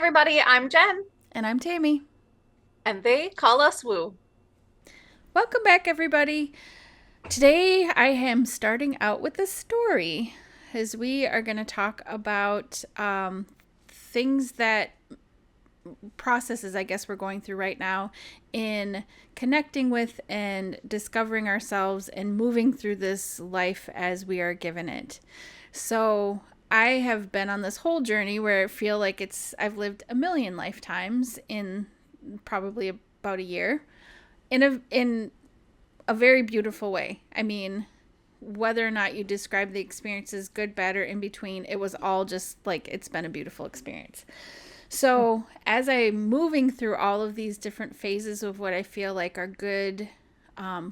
everybody, I'm Jen, And I'm Tammy. and they call us Woo. Welcome back, everybody. Today I am starting out with a story as we are going to talk about things that processes, I guess, we're going through right now in connecting with and discovering ourselves and moving through this life as we are given it. So, I have been on this whole journey where I feel like I've lived a million lifetimes in probably about a year in a very beautiful way. I mean, whether or not you describe the experiences good, bad, or in between, it was all just like it's been a beautiful experience. So, as I'm moving through all of these different phases of what I feel like are good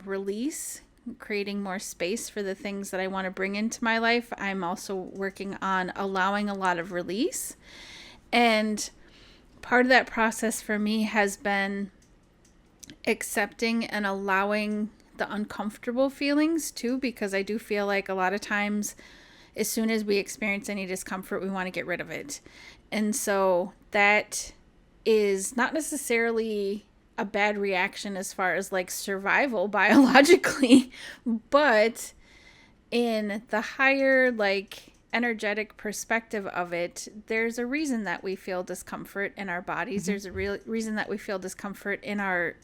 release, creating more space for the things that I want to bring into my life, I'm also working on allowing a lot of release. And part of that process for me has been accepting and allowing the uncomfortable feelings too, because I do feel like a lot of times as soon as we experience any discomfort we want to get rid of it. And so that is not necessarily a bad reaction as far as like survival biologically, but in the higher like energetic perspective of it, there's a reason that we feel discomfort in our bodies. Mm-hmm. There's a real reason that we feel discomfort in our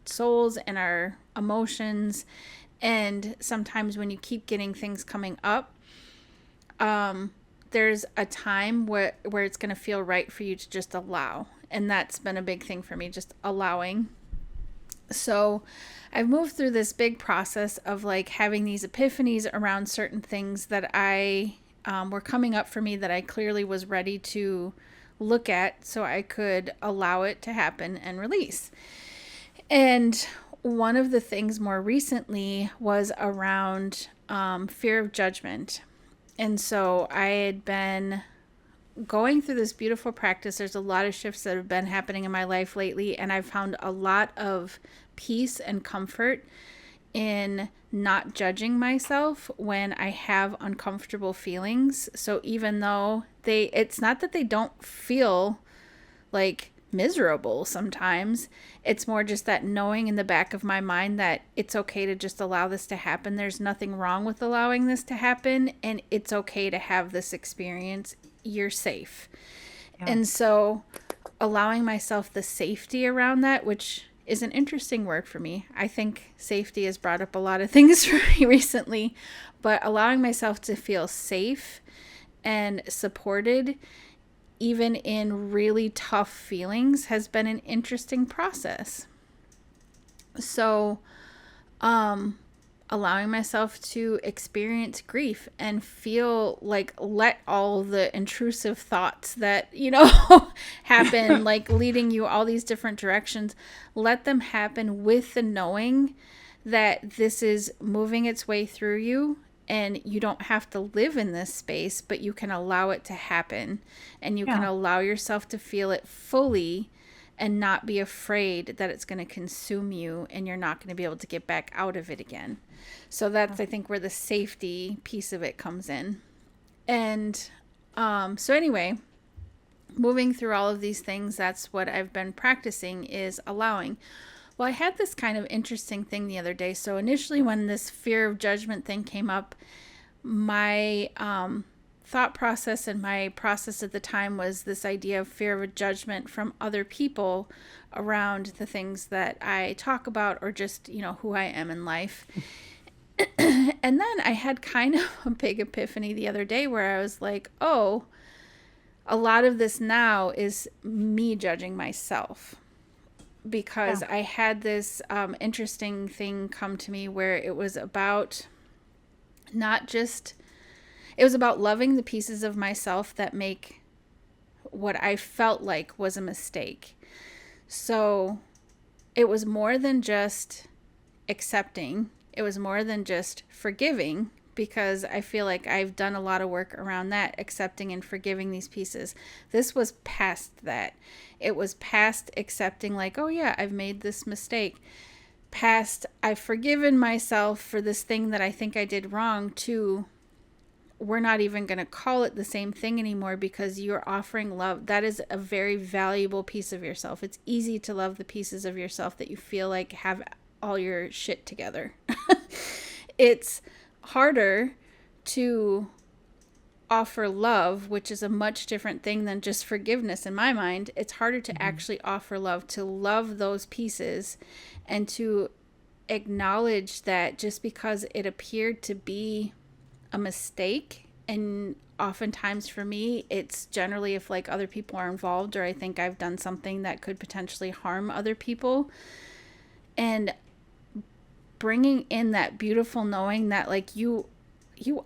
souls and our emotions. And sometimes when you keep getting things coming up, there's a time where it's going to feel right for you to just allow. And that's been a big thing for me, just allowing. So I've moved through this big process of like having these epiphanies around certain things that I were coming up for me that I clearly was ready to look at so I could allow it to happen and release. And one of the things more recently was around fear of judgment. And so I had been going through this beautiful practice. There's a lot of shifts that have been happening in my life lately, and I've found a lot of peace and comfort in not judging myself when I have uncomfortable feelings. So even though it's not that they don't feel like miserable sometimes, it's more just that knowing in the back of my mind that it's okay to just allow this to happen. There's nothing wrong with allowing this to happen, and it's okay to have this experience. You're safe. Yeah. And so allowing myself the safety around that, which is an interesting word for me. I think safety has brought up a lot of things for me recently, but allowing myself to feel safe and supported even in really tough feelings has been an interesting process. So, allowing myself to experience grief and feel like let all the intrusive thoughts that, happen, like leading you all these different directions, let them happen with the knowing that this is moving its way through you and you don't have to live in this space, but you can allow it to happen and you can Yeah. allow yourself to feel it fully and not be afraid that it's going to consume you and you're not going to be able to get back out of it again. So that's, I think, where the safety piece of it comes in. And so anyway, moving through all of these things, that's what I've been practicing is allowing. Well, I had this kind of interesting thing the other day. So initially, when this fear of judgment thing came up, my thought process and my process at the time was this idea of fear of judgment from other people around the things that I talk about or just, who I am in life. And then I had kind of a big epiphany the other day where I was like, oh, a lot of this now is me judging myself because Yeah. I had this interesting thing come to me where it was about not just, it was about loving the pieces of myself that make what I felt like was a mistake. So it was more than just accepting, it was more than just forgiving, because I feel like I've done a lot of work around that, accepting and forgiving these pieces. This was past that. It was past accepting, like, oh yeah, I've made this mistake. Past, I've forgiven myself for this thing that I think I did wrong, to we're not even going to call it the same thing anymore because you're offering love. That is a very valuable piece of yourself. It's easy to love the pieces of yourself that you feel like have all your shit together. It's harder to offer love, which is a much different thing than just forgiveness in my mind. It's harder to actually offer love, to love those pieces, and to acknowledge that just because it appeared to be a mistake, and oftentimes for me it's generally if like other people are involved or I think I've done something that could potentially harm other people, and bringing in that beautiful knowing that like you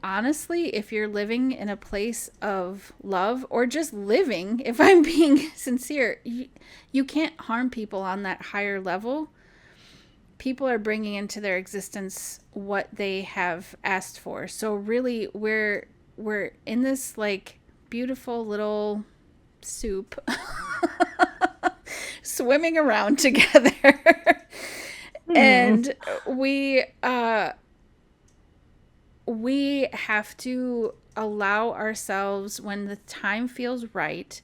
honestly, if you're living in a place of love, or just living, if I'm being sincere, you can't harm people on that higher level. People are bringing into their existence what they have asked for. So really we're in this like beautiful little soup swimming around together. And we have to allow ourselves, when the time feels right,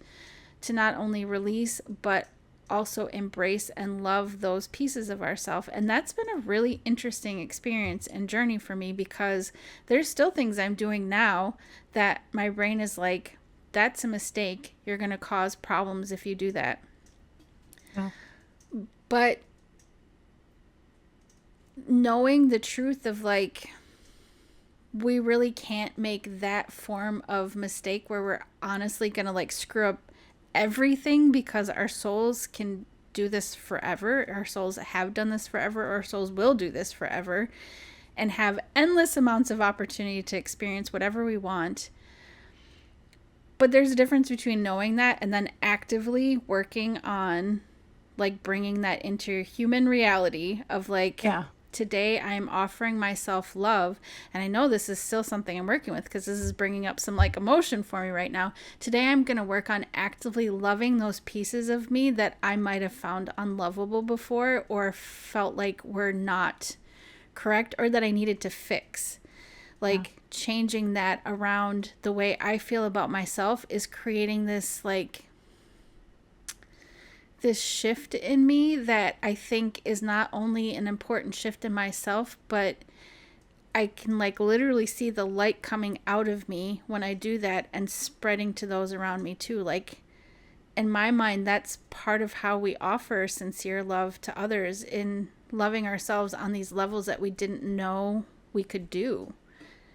to not only release but also embrace and love those pieces of ourselves. And that's been a really interesting experience and journey for me, because there's still things I'm doing now that my brain is like, that's a mistake. You're going to cause problems if you do that. Yeah. But knowing the truth of like, we really can't make that form of mistake where we're honestly going to like screw up everything, because our souls can do this forever. Our souls have done this forever. Our souls will do this forever and have endless amounts of opportunity to experience whatever we want. But there's a difference between knowing that and then actively working on like bringing that into your human reality of like, today I'm offering myself love. And I know this is still something I'm working with because this is bringing up some like emotion for me right now. Today I'm going to work on actively loving those pieces of me that I might have found unlovable before, or felt like were not correct, or that I needed to fix. Like changing that around the way I feel about myself is creating this like this shift in me that I think is not only an important shift in myself, but I can like literally see the light coming out of me when I do that and spreading to those around me too. Like in my mind, that's part of how we offer sincere love to others, in loving ourselves on these levels that we didn't know we could do.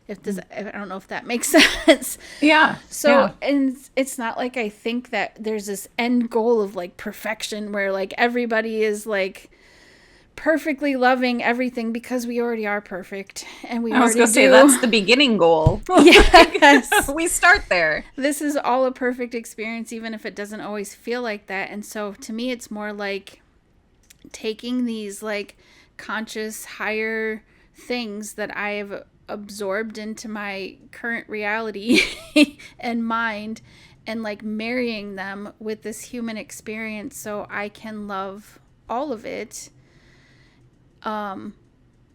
I don't know if that makes sense. Yeah. So, and it's not like I think that there's this end goal of like perfection where like everybody is like perfectly loving everything, because we already are perfect, and we already do. I was going to say that's the beginning goal. Yes. We start there. This is all a perfect experience, even if it doesn't always feel like that. And so to me, it's more like taking these like conscious higher things that I have absorbed into my current reality and mind, and like marrying them with this human experience so I can love all of it,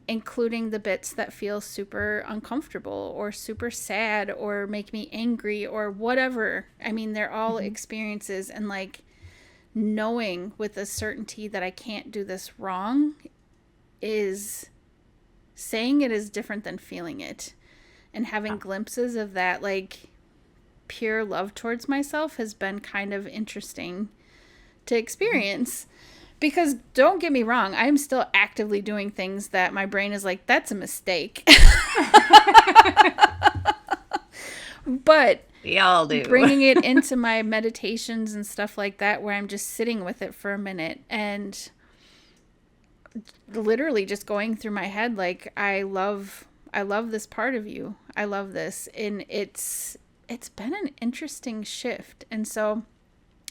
including the bits that feel super uncomfortable or super sad or make me angry or whatever. I mean, they're all experiences, and like knowing with a certainty that I can't do this wrong is saying it is different than feeling it, and having glimpses of that like pure love towards myself has been kind of interesting to experience. Because don't get me wrong, I'm still actively doing things that my brain is like, that's a mistake. But we all do. Bringing it into my meditations and stuff like that, where I'm just sitting with it for a minute and literally just going through my head like, I love this part of you. I love this. And it's been an interesting shift. And so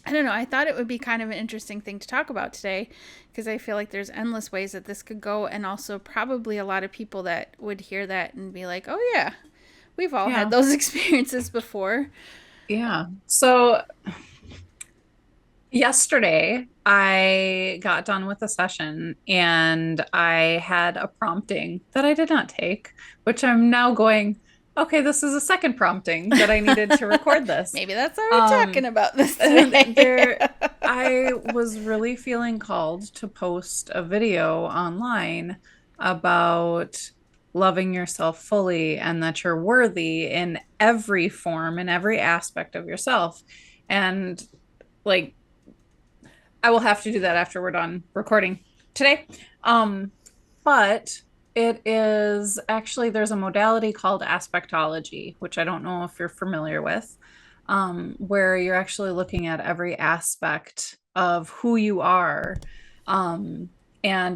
I don't know, I thought it would be kind of an interesting thing to talk about today, because I feel like there's endless ways that this could go, and also probably a lot of people that would hear that and be like, oh yeah, we've all had those experiences before. Yeah. So yesterday I got done with a session and I had a prompting that I did not take, which I'm now going, Okay, this is a second prompting that I needed to record this. Maybe that's why we're talking about this today. I was really feeling called to post a video online about loving yourself fully and that you're worthy in every form and every aspect of yourself. And like, I will have to do that after we're done recording today. But it is actually, there's a modality called aspectology, which I don't know if you're familiar with, where you're actually looking at every aspect of who you are, and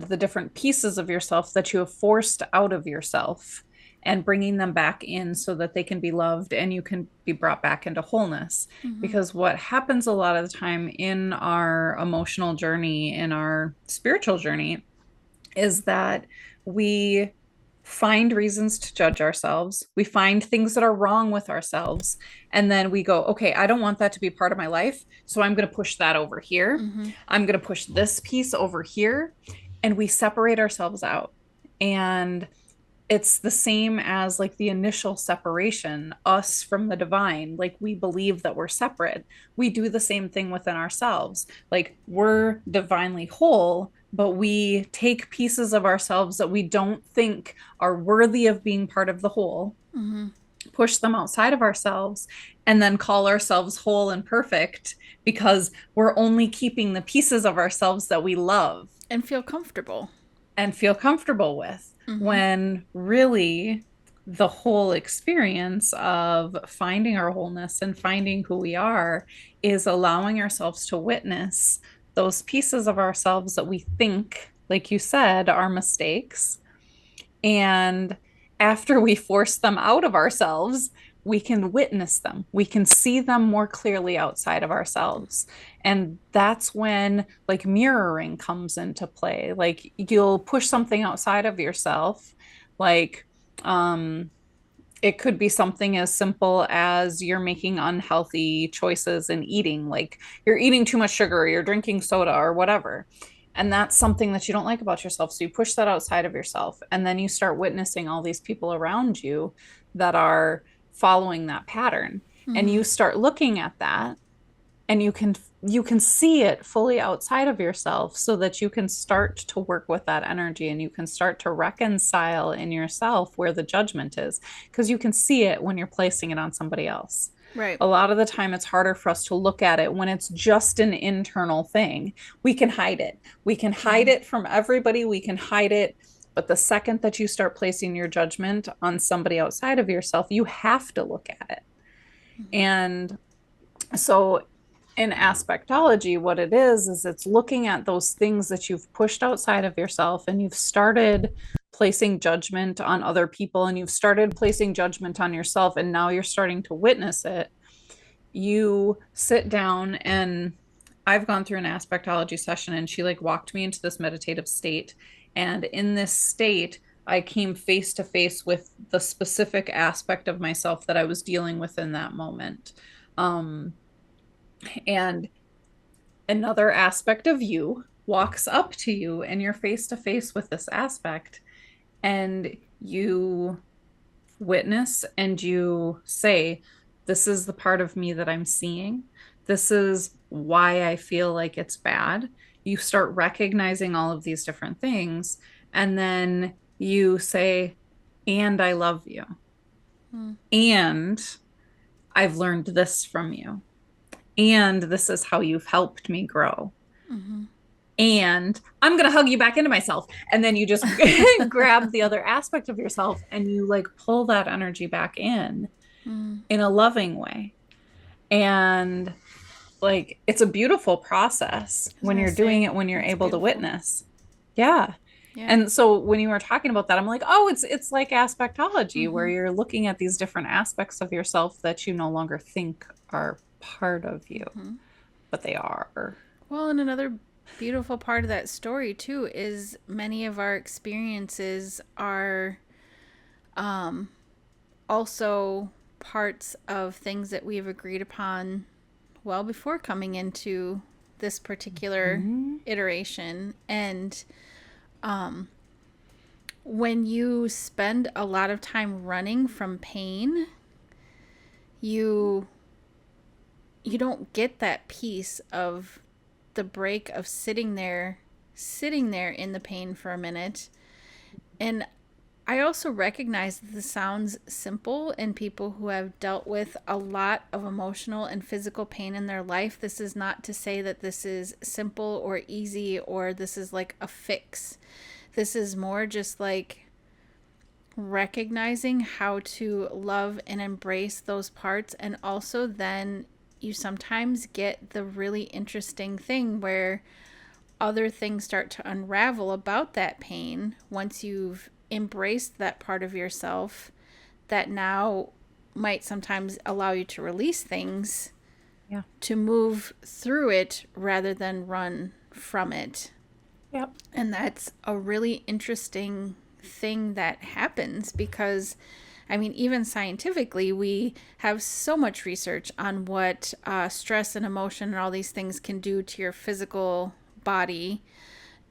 the different pieces of yourself that you have forced out of yourself and bringing them back in so that they can be loved and you can be brought back into wholeness. Because what happens a lot of the time in our emotional journey, in our spiritual journey, is that we find reasons to judge ourselves. We find things that are wrong with ourselves. And then we go, okay, I don't want that to be part of my life. So I'm going to push that over here. I'm going to push this piece over here. And we separate ourselves out. And it's the same as like the initial separation, us from the divine. Like we believe that we're separate. We do the same thing within ourselves. Like we're divinely whole, but we take pieces of ourselves that we don't think are worthy of being part of the whole, push them outside of ourselves, and then call ourselves whole and perfect because we're only keeping the pieces of ourselves that we love and feel comfortable with. When really the whole experience of finding our wholeness and finding who we are is allowing ourselves to witness those pieces of ourselves that we think, like you said, are mistakes. And after we force them out of ourselves, we can witness them. We can see them more clearly outside of ourselves. And that's when like mirroring comes into play. Like you'll push something outside of yourself, like it could be something as simple as you're making unhealthy choices in eating, like you're eating too much sugar, or you're drinking soda or whatever. And that's something that you don't like about yourself. So you push that outside of yourself. And then you start witnessing all these people around you that are following that pattern. And you start looking at that and you can see it fully outside of yourself so that you can start to work with that energy and you can start to reconcile in yourself where the judgment is, because you can see it when you're placing it on somebody else. Right. A lot of the time it's harder for us to look at it when it's just an internal thing. We can hide it. We can hide it from everybody. We can hide it. But the second that you start placing your judgment on somebody outside of yourself, you have to look at it. And so in aspectology, what it is it's looking at those things that you've pushed outside of yourself and you've started placing judgment on other people and you've started placing judgment on yourself, and now you're starting to witness it. You sit down, and I've gone through an aspectology session and she like walked me into this meditative state. And in this state, I came face to face with the specific aspect of myself that I was dealing with in that moment. And another aspect of you walks up to you and you're face to face with this aspect, and you witness and you say, this is the part of me that I'm seeing. This is why I feel like it's bad. You start recognizing all of these different things, and then you say, and I love you. And I've learned this from you. And this is how you've helped me grow. And I'm going to hug you back into myself. And then you just grab the other aspect of yourself and you like pull that energy back in a loving way. And like, it's a beautiful process when you're doing it, when you're able to witness. Yeah. And so when you were talking about that, I'm like, oh, it's like aspectology, where you're looking at these different aspects of yourself that you no longer think are part of you, but they are. Well, and another beautiful part of that story too is many of our experiences are also parts of things that we've agreed upon well before coming into this particular iteration. And when you spend a lot of time running from pain, you don't get that piece of the break of sitting there in the pain for a minute. And I also recognize that this sounds simple in people who have dealt with a lot of emotional and physical pain in their life. This is not to say that this is simple or easy or this is like a fix. This is more just like recognizing how to love and embrace those parts. And also then you sometimes get the really interesting thing where other things start to unravel about that pain once you've embraced that part of yourself that now might sometimes allow you to release things, to move through it rather than run from it. Yep. And that's a really interesting thing that happens because, I mean, even scientifically, we have so much research on what stress and emotion and all these things can do to your physical body,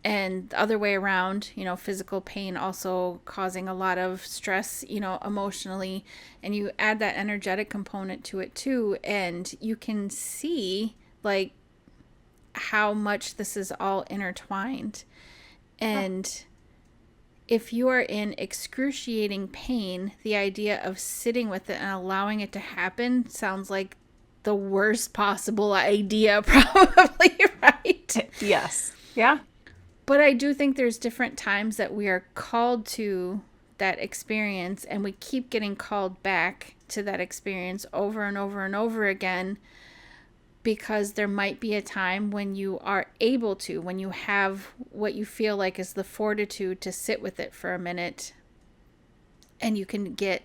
and the other way around, you know, physical pain also causing a lot of stress, you know, emotionally, and you add that energetic component to it too, and you can see like how much this is all intertwined. And if you are in excruciating pain, the idea of sitting with it and allowing it to happen sounds like the worst possible idea, probably, right? Yes. Yeah. But I do think there's different times that we are called to that experience, and we keep getting called back to that experience over and over and over again, because there might be a time when you are able to, when you have what you feel like is the fortitude to sit with it for a minute, and you can get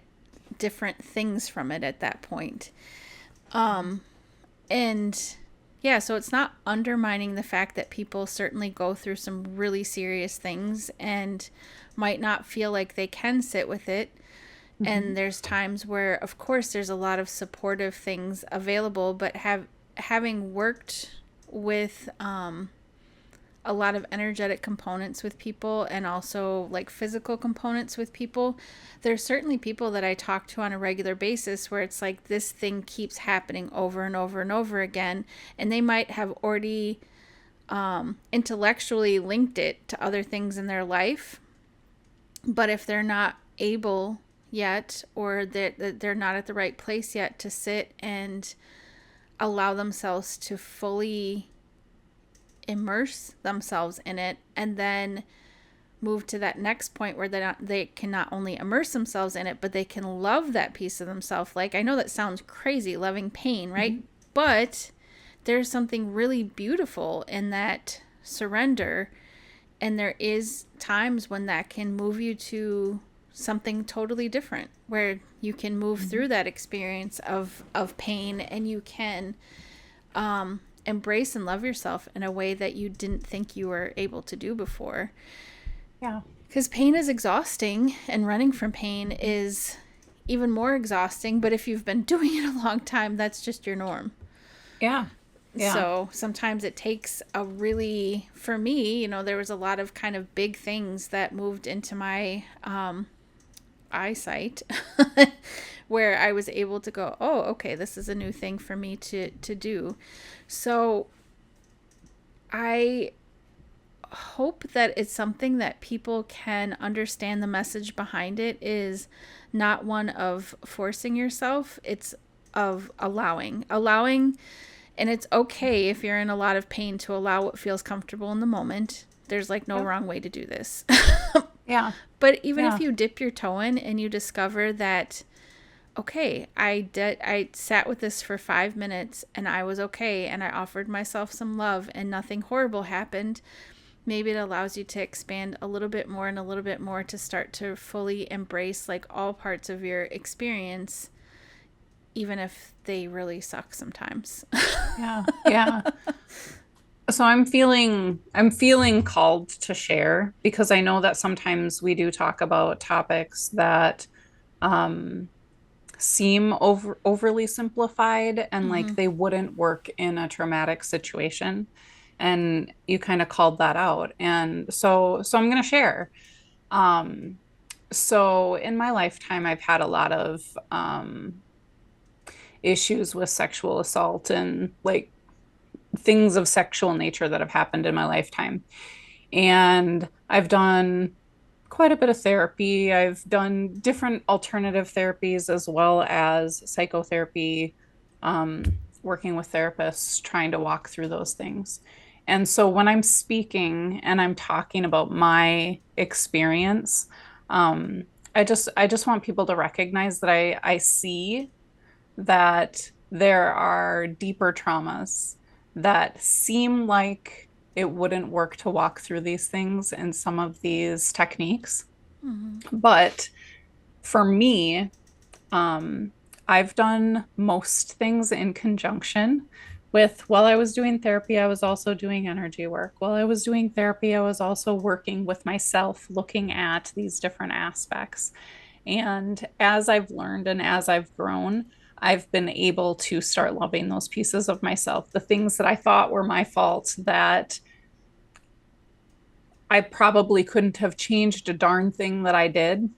different things from it at that point. And yeah, so it's not undermining the fact that people certainly go through some really serious things and might not feel like they can sit with it. Mm-hmm. And there's times where, of course, there's a lot of supportive things available, but having worked with a lot of energetic components with people and also like physical components with people, there's certainly people that I talk to on a regular basis where it's like this thing keeps happening over and over and over again, and they might have already intellectually linked it to other things in their life, but if they're not able yet, or that they're not at the right place yet to sit and allow themselves to fully immerse themselves in it, and then move to that next point where they can not only immerse themselves in it, but they can love that piece of themselves. Like, I know that sounds crazy, loving pain, right? Mm-hmm. But there's something really beautiful in that surrender, and there is times when that can move you to something totally different, where you can move mm-hmm. through that experience of pain, and you can embrace and love yourself in a way that you didn't think you were able to do before. Yeah. Because pain is exhausting, and running from pain is even more exhausting. But if you've been doing it a long time, that's just your norm. Yeah. Yeah. So sometimes it takes a really, for me, you know, there was a lot of kind of big things that moved into my eyesight where I was able to go, oh, okay, this is a new thing for me to do. So I hope that it's something that people can understand. The message behind it is not one of forcing yourself. It's of allowing, and it's okay if you're in a lot of pain to allow what feels comfortable in the moment. There's like no wrong way to do this. Yeah. But even if you dip your toe in and you discover that, okay, I sat with this for 5 minutes and I was okay, and I offered myself some love and nothing horrible happened, maybe it allows you to expand a little bit more and a little bit more to start to fully embrace like all parts of your experience, even if they really suck sometimes. Yeah. Yeah. So I'm feeling called to share, because I know that sometimes we do talk about topics that seem overly simplified, and mm-hmm. like they wouldn't work in a traumatic situation. And you kind of called that out. And so I'm going to share. So in my lifetime, I've had a lot of issues with sexual assault and like things of sexual nature that have happened in my lifetime. And I've done quite a bit of therapy. I've done different alternative therapies as well as psychotherapy, um, working with therapists, trying to walk through those things. And so when I'm speaking and I'm talking about my experience, um, I just want people to recognize that I see that there are deeper traumas that seem like it wouldn't work to walk through these things in some of these techniques. But for me, um, I've done most things in conjunction with, while I was doing therapy, I was also doing energy work. While I was doing therapy, I was also working with myself, looking at these different aspects. And as I've learned and as I've grown, I've been able to start loving those pieces of myself, the things that I thought were my fault, that I probably couldn't have changed a darn thing that I did.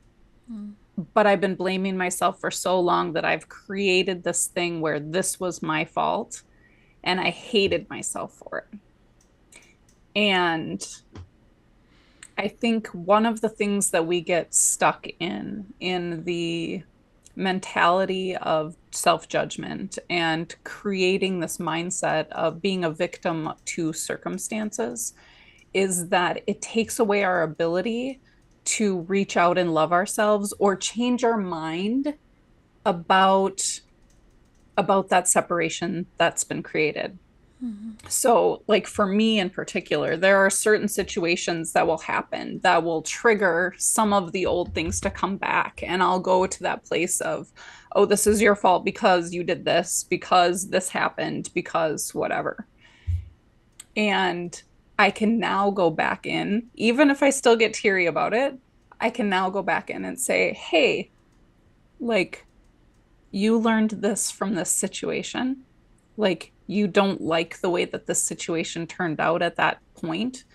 But I've been blaming myself for so long that I've created this thing where this was my fault and I hated myself for it. And I think one of the things that we get stuck in the mentality of self-judgment and creating this mindset of being a victim to circumstances is that it takes away our ability to reach out and love ourselves or change our mind about that separation that's been created. So, like for me in particular, there are certain situations that will happen that will trigger some of the old things to come back. And I'll go to that place of, oh, this is your fault because you did this, because this happened, because whatever. And I can now go back in, even if I still get teary about it, I can now go back in and say, hey, like, you learned this from this situation. Like, you don't like the way that this situation turned out at that point,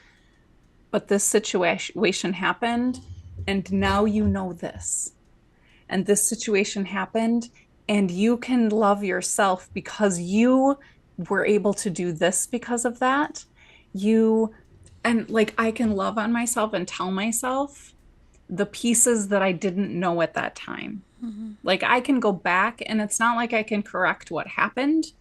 but this situation happened, and now you know this. And this situation happened, and you can love yourself because you were able to do this because of that. You, and like, I can love on myself and tell myself the pieces that I didn't know at that time. Like, I can go back, and it's not like I can correct what happened,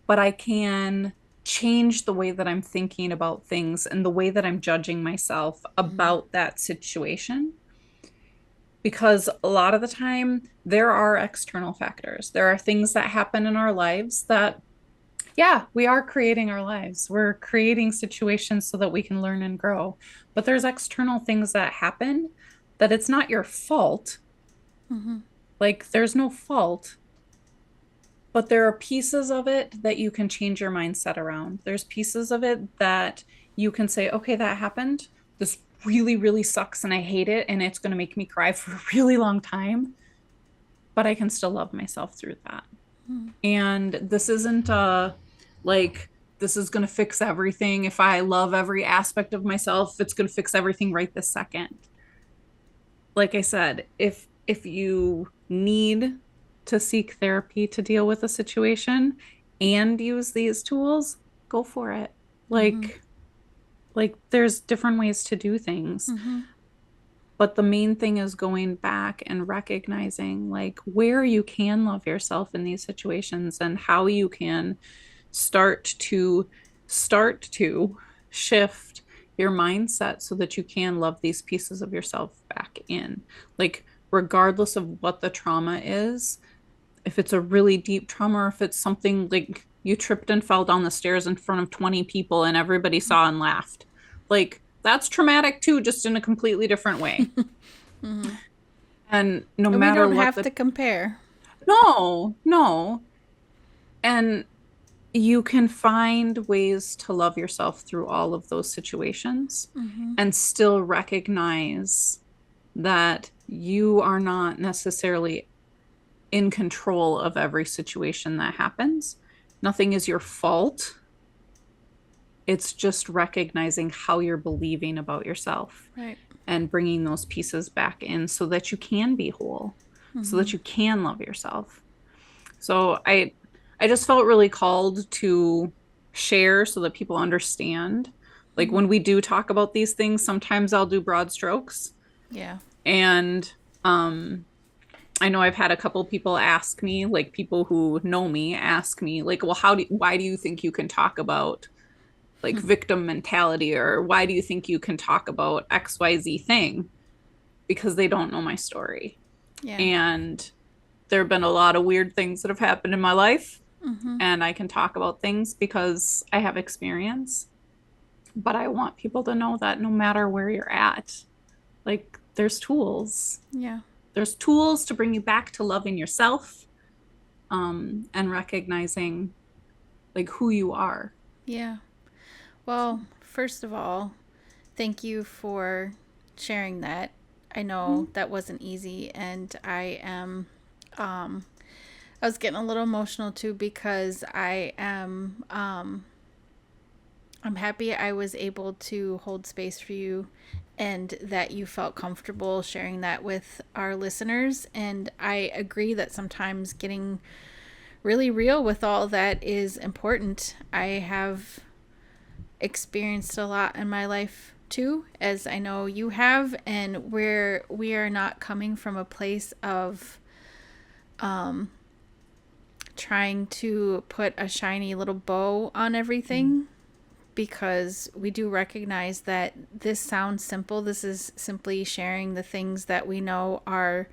but I can change the way that I'm thinking about things and the way that I'm judging myself about that situation. Because a lot of the time, there are external factors. There are things that happen in our lives that, yeah, we are creating our lives. We're creating situations so that we can learn and grow. But there's external things that happen that it's not your fault. Like, there's no fault, but there are pieces of it that you can change your mindset around. There's pieces of it that you can say, okay, that happened. This really, really sucks and I hate it. And it's going to make me cry for a really long time. But I can still love myself through that. And this isn't like, this is going to fix everything. If I love every aspect of myself, it's going to fix everything right this second. Like I said, if you need to seek therapy to deal with a situation and use these tools, go for it. Like there's different ways to do things. But the main thing is going back and recognizing like where you can love yourself in these situations and how you can start to shift your mindset so that you can love these pieces of yourself back in. Like, regardless of what the trauma is, if it's a really deep trauma or if it's something like you tripped and fell down the stairs in front of 20 people and everybody saw and laughed, like, that's traumatic too, just in a completely different way. And no matter we don't what have to compare. No. And you can find ways to love yourself through all of those situations and still recognize that you are not necessarily in control of every situation that happens. Nothing is your fault. It's just recognizing how you're believing about yourself. Right. and bringing those pieces back in so that you can be whole, so that you can love yourself. So I just felt really called to share so that people understand. Like when we do talk about these things, sometimes I'll do broad strokes. Yeah. And I know I've had a couple people ask me, like people who know me ask me, like, well, why do you think you can talk about like victim mentality, or why do you think you can talk about XYZ thing? Because they don't know my story. Yeah. And there have been a lot of weird things that have happened in my life. And I can talk about things because I have experience. But I want people to know that no matter where you're at, like there's tools. Yeah. There's tools to bring you back to loving yourself, and recognizing like who you are. Yeah. Well, first of all, thank you for sharing that. I know that wasn't easy, and I was getting a little emotional too, because I'm happy I was able to hold space for you and that you felt comfortable sharing that with our listeners. And I agree that sometimes getting really real with all that is important. I have experienced a lot in my life too, as I know you have, and where we are not coming from a place of trying to put a shiny little bow on everything, because we do recognize that this sounds simple. This is simply sharing the things that we know are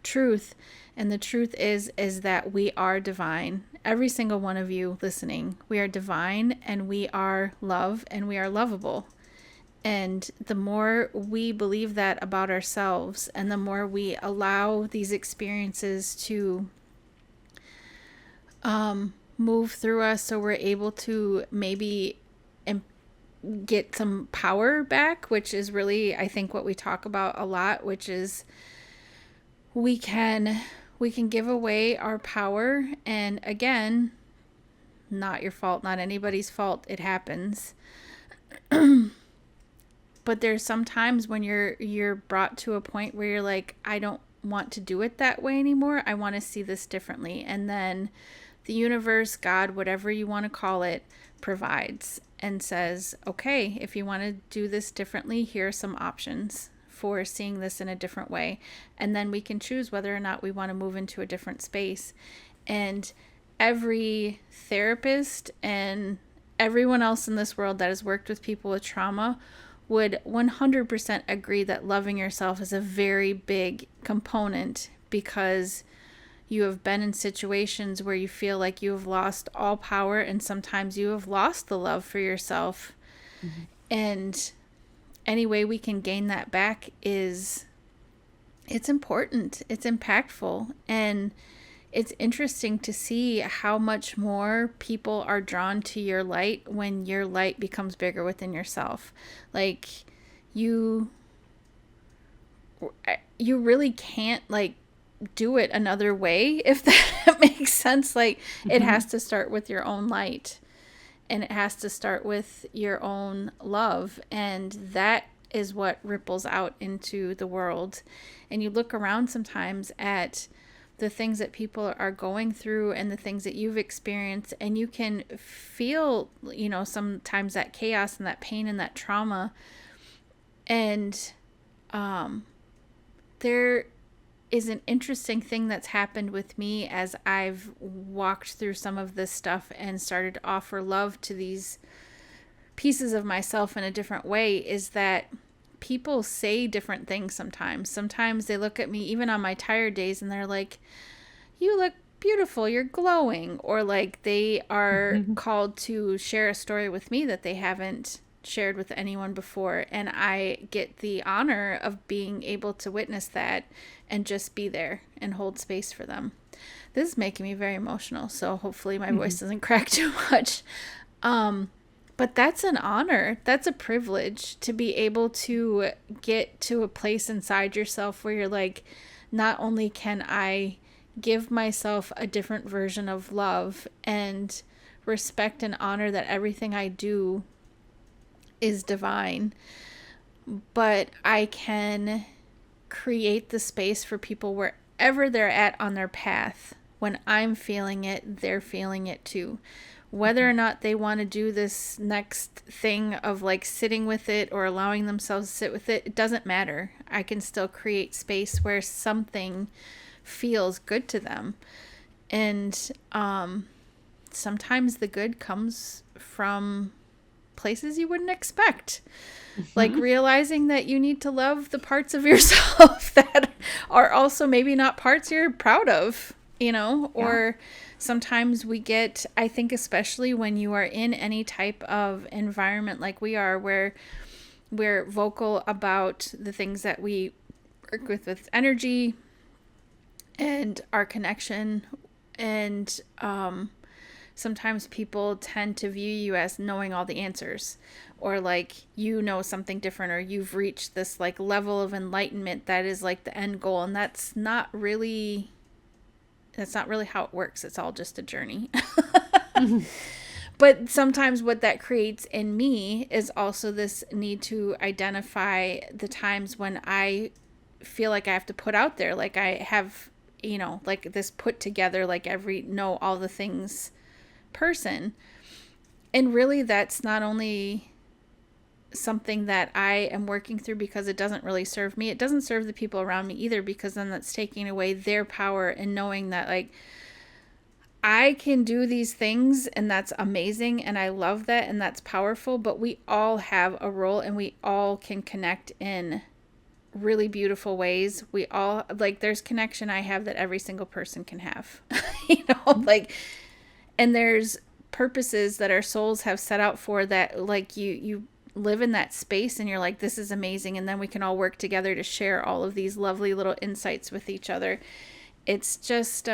truth. And the truth is that we are divine. Every single one of you listening, we are divine, and we are love, and we are lovable. And the more we believe that about ourselves, and the more we allow these experiences to move through us, so we're able to maybe get some power back, which is really, I think, what we talk about a lot, which is we can give away our power. And again, not your fault, not anybody's fault, it happens. But there's some times when you're brought to a point where you're like, I don't want to do it that way anymore. I want to see this differently. And then the universe, God, whatever you want to call it, provides and says, okay, if you want to do this differently, here are some options for seeing this in a different way. And then we can choose whether or not we want to move into a different space. And every therapist and everyone else in this world that has worked with people with trauma would 100% agree that loving yourself is a very big component, because you have been in situations where you feel like you have lost all power, and sometimes you have lost the love for yourself. And any way we can gain that back it's important, it's impactful, and it's interesting to see how much more people are drawn to your light when your light becomes bigger within yourself. Like you really can't like do it another way, if that makes sense. Like it has to start with your own light, and it has to start with your own love, and that is what ripples out into the world. And you look around sometimes at the things that people are going through and the things that you've experienced, and you can feel, sometimes that chaos and that pain and that trauma. And there is an interesting thing that's happened with me as I've walked through some of this stuff and started to offer love to these pieces of myself in a different way, is that people say different things sometimes. Sometimes they look at me, even on my tired days, and they're like, you look beautiful, you're glowing. Or like they are called to share a story with me that they haven't shared with anyone before. And I get the honor of being able to witness that and just be there and hold space for them. This is making me very emotional, so hopefully my voice doesn't crack too much. But that's an honor. That's a privilege to be able to get to a place inside yourself where you're like, not only can I give myself a different version of love and respect and honor that everything I do is divine, but I can create the space for people wherever they're at on their path. When I'm feeling it, they're feeling it too. Whether or not they want to do this next thing of like sitting with it or allowing themselves to sit with it, it doesn't matter. I can still create space where something feels good to them. And sometimes the good comes from places you wouldn't expect. Like realizing that you need to love the parts of yourself that are also maybe not parts you're proud of, you know, or sometimes we get, I think, especially when you are in any type of environment like we are, where we're vocal about the things that we work with energy and our connection. And sometimes people tend to view you as knowing all the answers, or like you know something different, or you've reached this like level of enlightenment that is like the end goal. And that's not really how it works. It's all just a journey. But sometimes what that creates in me is also this need to identify the times when I feel like I have to put out there, like I have, you know, like this put together, like every know all the things person. And really that's not only something that I am working through because it doesn't really serve me. It doesn't serve the people around me either, because then that's taking away their power and knowing that like I can do these things and that's amazing and I love that and that's powerful, but we all have a role and we all can connect in really beautiful ways. We all, like, there's connection I have that every single person can have. You know, like, and there's purposes that our souls have set out for that, like, you live in that space and you're like, this is amazing, and then we can all work together to share all of these lovely little insights with each other. It's just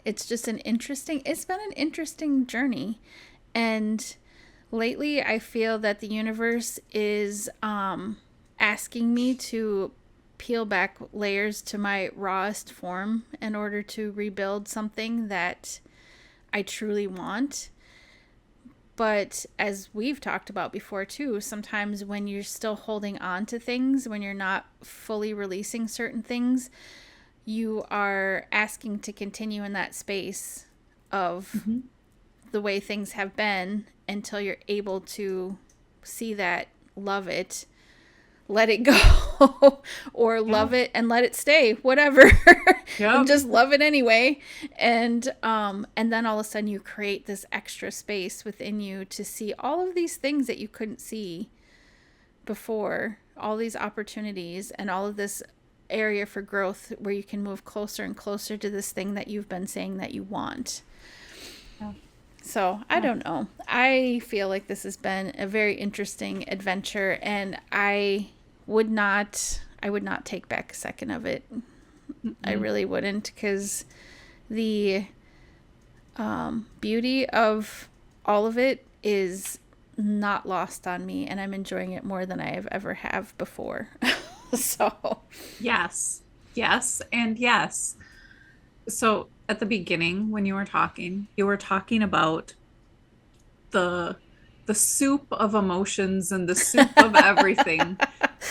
it's just it's been an interesting journey. And lately I feel that the universe is asking me to peel back layers to my rawest form in order to rebuild something that I truly want. But as we've talked about before too, sometimes when you're still holding on to things, when you're not fully releasing certain things, you are asking to continue in that space of the way things have been until you're able to see that, love it, let it go, or love it and let it stay, whatever. And just love it anyway. And then all of a sudden you create this extra space within you to see all of these things that you couldn't see before, all these opportunities and all of this area for growth where you can move closer and closer to this thing that you've been saying that you want. So I don't know. I feel like this has been a very interesting adventure, and I would not take back a second of it. I really wouldn't, because the beauty of all of it is not lost on me, and I'm enjoying it more than I have ever have before. So yes, and yes. So at the beginning, when you were talking about the soup of emotions and the soup of everything.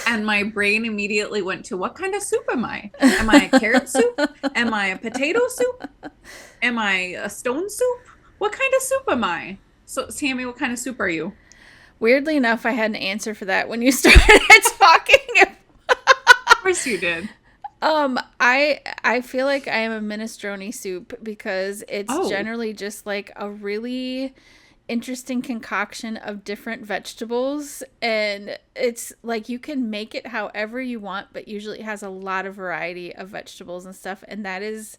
And my brain immediately went to, what kind of soup am I? Am I a carrot soup? Am I a potato soup? Am I a stone soup? What kind of soup am I? So, Tammy, what kind of soup are you? Weirdly enough, I had an answer for that when you started talking. Of course you did. I feel like I am a minestrone soup, because it's generally just like a really interesting concoction of different vegetables, and it's like you can make it however you want, but usually it has a lot of variety of vegetables and stuff, and that is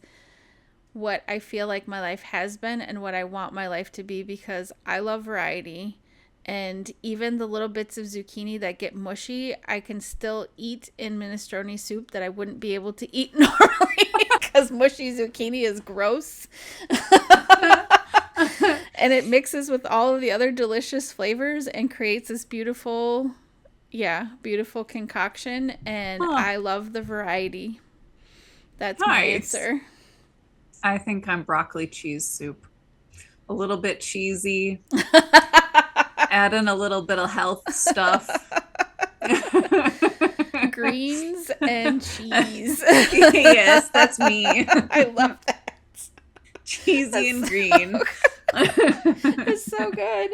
what I feel like my life has been and what I want my life to be, because I love variety. And even the little bits of zucchini that get mushy, I can still eat in minestrone soup that I wouldn't be able to eat normally, because mushy zucchini is gross. And it mixes with all of the other delicious flavors and creates this beautiful concoction. And I love the variety. That's my answer. I think I'm broccoli cheese soup. A little bit cheesy. Add in a little bit of health stuff. Greens and cheese. Yes, that's me. I love that. Cheesy and green. It's so good.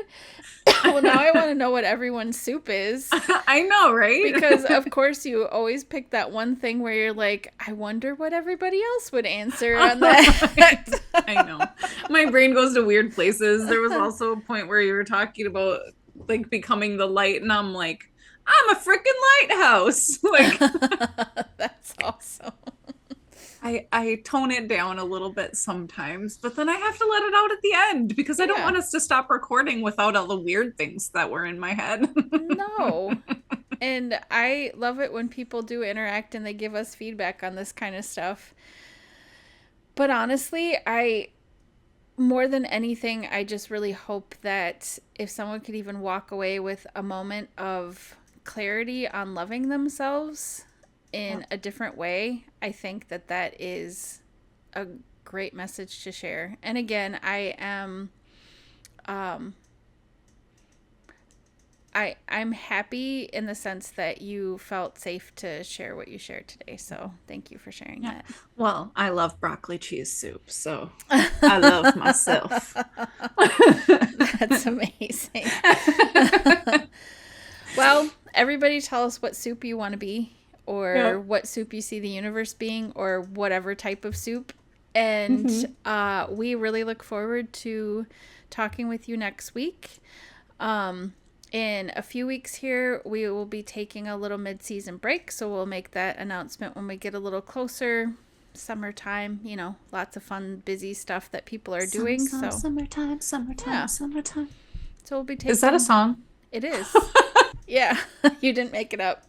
Well, now I want to know what everyone's soup is. I know, right? Because, of course, you always pick that one thing where you're like, I wonder what everybody else would answer on that. I know. My brain goes to weird places. There was also a point where you were talking about like becoming the light, and I'm like, I'm a freaking lighthouse. Like, that's awesome. I tone it down a little bit sometimes, but then I have to let it out at the end because I don't want us to stop recording without all the weird things that were in my head. No. And I love it when people do interact and they give us feedback on this kind of stuff. But honestly, more than anything, I just really hope that if someone could even walk away with a moment of clarity on loving themselves in a different way, I think that is a great message to share. And again, I am I'm happy in the sense that you felt safe to share what you shared today. So thank you for sharing that. Well, I love broccoli cheese soup, so I love myself. That's amazing. Well, everybody tell us what soup you want to be, or what soup you see the universe being, or whatever type of soup. And we really look forward to talking with you next week. In a few weeks here, we will be taking a little mid-season break, so we'll make that announcement when we get a little closer. Summertime, lots of fun, busy stuff that people are doing. Summertime. So we'll be taking... Is that a song? It is. Yeah, you didn't make it up.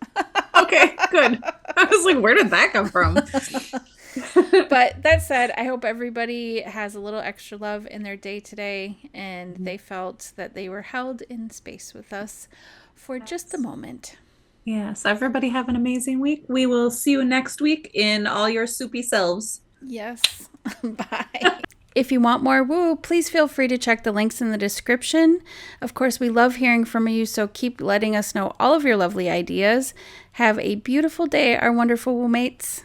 Okay, good. I was like, where did that come from? But that said, I hope everybody has a little extra love in their day today, and they felt that they were held in space with us for just a moment. Yes, everybody have an amazing week. We will see you next week in all your soupy selves. Yes. Bye. If you want more woo, please feel free to check the links in the description. Of course, we love hearing from you, so keep letting us know all of your lovely ideas. Have a beautiful day, our wonderful woo mates.